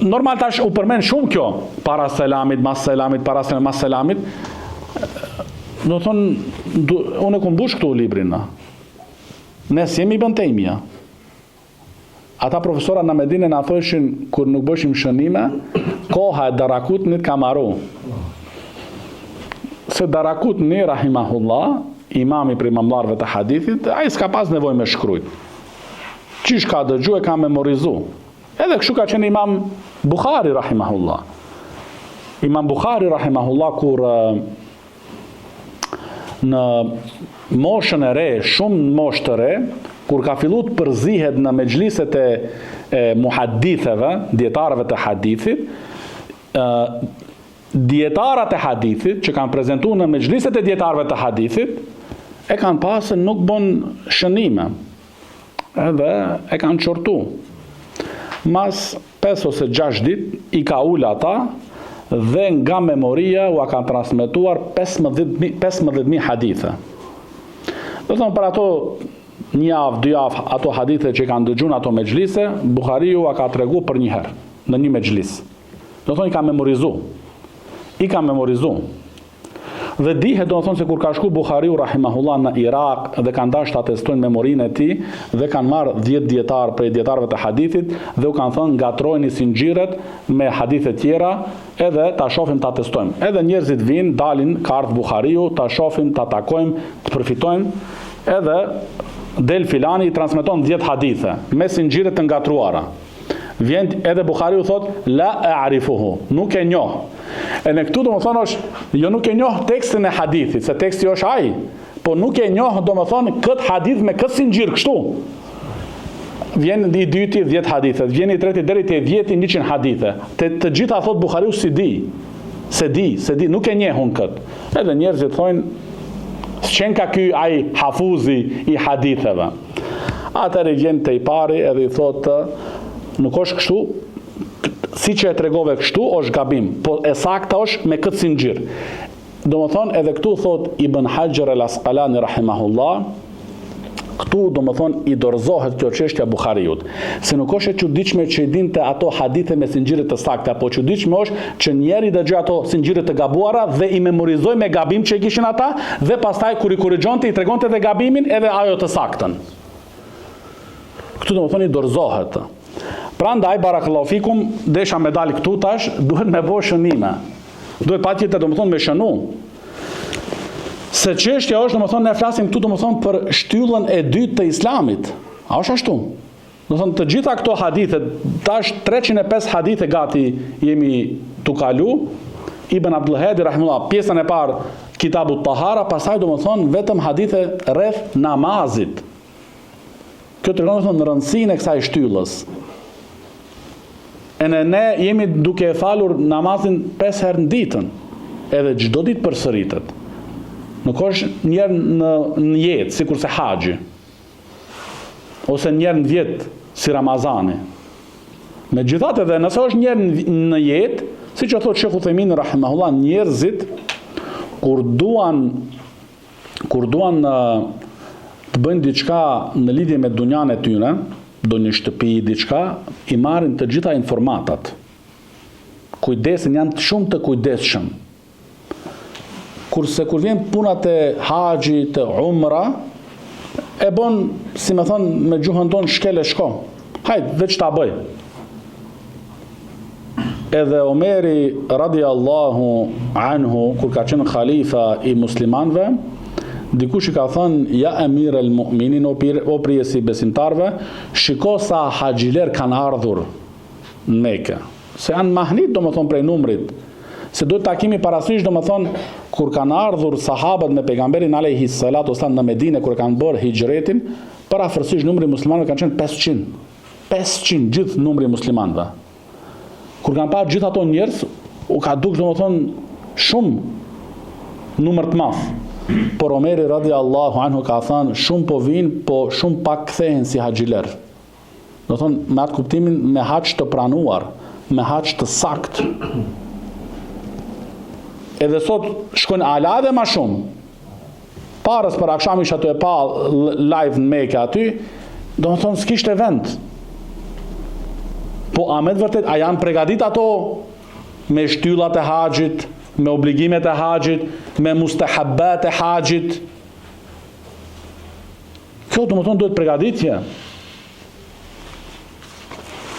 normal tash u përmend shumë kjo, para selamit, mas selamit, para selamit, mas selamit. Do të thonë, unë e ku mbush këtu librin. Ne jemi Ibn Taymija. Ata profesora në Medinë na thoshin kur nuk bëshim shënime, koha e Darakutnit ka marru. Se Darakutni rahimahullah, imami për imamlarëve të hadithit, ai s'ka pas nevojë me shkrujt. Qish ka dëgju e ka memorizu. Edhe kështu ka qenë Imam Bukhari rahimahullah. Imam Bukhari rahimahullah kur në moshën e re, shumë moshë të re, kur ka fillu të përzihet në mejliset e muhadditheve, dietarëve të hadithit, dietarët e hadithit që kanë prezantuar në mejliset e dietarëve të hadithit, e kanë pasë nuk bën shënime. Edhe e kanë qortu. Mas 5 ose 6 dit i ka ullë ata dhe nga memoria u a kanë transmituar 15.000 hadithe. Do thonë për ato një javë, 2 javë, ato hadithe që kanë dëgjun ato mejlise, Bukhariu a ka tregu për një herë, në një mejlis. Do thonë i ka memorizu. Dhe dihet do të thonë se kur ka shku Bukhariu rahimahullah në Irak dhe kanë dashur ta testojnë memorinë e tij dhe kanë marrë 10 dietar prej dietarëve të hadithit dhe u kanë thënë ngatrojeni sinxhiret me hadithe tjera edhe ta shohim ta testojmë. Edhe njerëzit vinë, dalin ka ardhur Bukhariu, ta shohim, ta takojmë, të përfitojmë. Edhe del filani i transmeton 10 hadithe me sinxhire të ngatruara. Vjen edhe Bukhariu thot la a'rifuhu, nuk e njoh. E në këtu do më thonë është, jo nuk e njoh tekstin e hadithit, se teksti është ai, po nuk e njoh do më thonë këtë hadith me këtë sinxhir kështu. Vjen i dyti 10 hadithe, vjen i treti deri te 10-100 hadithe. Të gjitha thot Bukhariu si di. Se di, nuk e njehun këtë. Edhe njerëzit thonë, s'qen ka ky ai hafuzi i haditheve. Atëherë vjen te i pari edhe i thotë, nuk është kështu, si që e tregove kështu, është gabim, po e sakta është me këtë sinxhir. Do më thonë, edhe këtu thot Ibn Hajar al-Asqalani rahimahullah, këtu do më thonë i dorëzohet kjo çështja Bukhariut. Se nuk është e çuditshme që i dinte ato hadithe me sinxhire të sakta, po çuditshme është që njeri dëgjoi ato sinxhire të gabuara dhe i memorizoi me gabim që i kishin ata dhe pastaj kur i korrigjonte i tregonte edhe gabimin edhe ajo të saktën. Këtu do më thonë i dorëzohet. Prandaj barakallahu fikum, desha me dal këtu tash, duhet me bëj shënime. Duhet patjetër domethënë me shënu. Se çështja është domethënë ne flasim këtu domethënë për shtyllën e dytë të Islamit. A është ashtu? Domethënë të gjitha këto hadithe, tash 305 hadithe gati jemi tu kalu. Ibn Abdul Hadi rahimullah, pjesën e parë Kitabut Tahara, pastaj domethënë vetëm hadithe rreth namazit. Kjo tregon domethënë rëndësinë e kësaj shtyllës. E ne jemi duke e falur namazin 5 herë në ditën, edhe çdo ditë përsëritet. Nuk është njerë në jetë, si kurse haxhi, ose njerë në vjetë, si Ramazani. Me gjithat edhe, nëse është njerë në jetë, si që thot Shekhu Themini rahimahullah, njerëzit, kur duan të bëjnë diçka në lidhje me dunjan e tyre, do një shtëpi, diçka, i marrin të gjitha informatat. Kujdesin, janë shumë të kujdesshëm. Kurse kur vjen punat e haxhi, të umra, e bon, si me thonë, me gjuhën tonë shkel e shko. Hajde, veç ta bëj. Edhe Omeri radiallahu anhu, kur ka qenë khalifa i muslimanve, dikush i ka thënë, ja emir el mu'minin, o prijesi besimtarve, shiko sa haxhiler kanë ardhur në Mekë. Se janë mahnit, do më thonë, prej numrit. Se duhet takimi parasysh, do më thonë, kur kanë ardhur sahabët me pejgamberin alayhi salatu wasalam në Medinë, kur kanë bërë hijretin, për afërsisht numri muslimanëve kanë qenë 500. 500 gjithë numri muslimanëve. Kur kanë parë gjithë ato njerëz, u ka duk, do më thonë, shumë numër të madh. Por Omeri radiallahu anhu ka thënë, shumë po vinë, po shumë pak kthehen si haxhiler. Do thonë, me atë kuptimin, me hax të pranuar, me hax të sakt. Edhe sot shkojnë ala dhe ma shumë. Parës për aksham isha të e pa live në Mekë aty, do më thonë, s'kishte vend. Po a me të vërtet, a janë pregadit ato me shtyllat e haxhit, me obligimet e haxhit, me mustahabbat e haxhit? Kjo do të thonë duhet pregaditje.